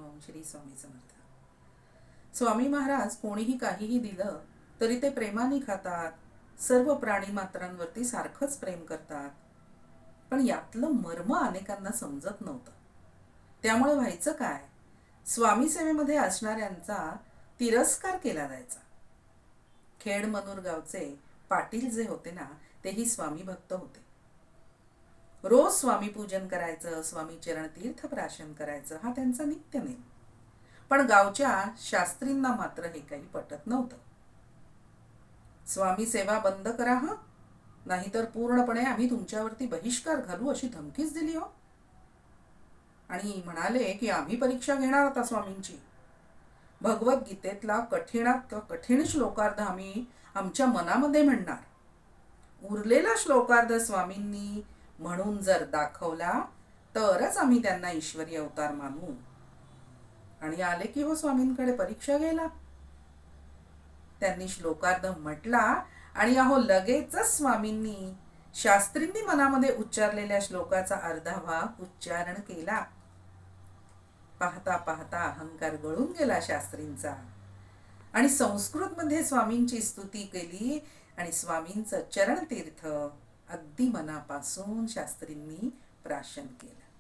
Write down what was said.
हरिओम. श्री स्वामी समर्थ. स्वामी महाराज कोणीही काहीही दिलं तरी ते प्रेमाने खातात. सर्व प्राणी मात्रांवरती सारखंच प्रेम करतात. पण यातलं मर्म अनेकांना समजत नव्हतं. त्यामुळे व्हायचं काय? स्वामी सेवेमध्ये असणाऱ्यांचा तिरस्कार केला जायचा. खेडमनूर गावचे पाटील जे होते ना, तेही स्वामी भक्त होते. रोज स्वामी पूजन करायचं, स्वामी चरण तीर्थ प्राशन करायचं, हा त्यांचा नित्यनेम. पण गावच्या शास्त्रींना मात्र हे काही पटत नव्हतं. स्वामी सेवा बंद करा हं, नाहीतर पूर्णपणे आम्ही तुमच्यावरती बहिष्कार घालू अशी धमकीच दिली हो. आणि म्हणाले की आम्ही परीक्षा घेणार आता स्वामींची. भगवद्गीतेतला कठीणात कठीण श्लोकार्ध आम्ही आमच्या मनामध्ये म्हणणार. उरलेला श्लोकार्ध स्वामींनी म्हणून जर दाखवला तरच आम्ही त्यांना ईश्वरी अवतार मानू. आणि आले की हो स्वामींकडे परीक्षा घ्यायला. त्यांनी श्लोकार्ध म्हटला आणि अहो लगेचच स्वामींनी शास्त्रींनी मनामध्ये उच्चारलेल्या श्लोकाचा अर्धा भाग उच्चारण केला. पाहता पाहता अहंकार गळून गेला शास्त्रींचा आणि संस्कृतमध्ये स्वामींची स्तुती केली आणि स्वामींचं चरणतीर्थ अगदी मनापासून शास्त्रींनी प्राशन केलं.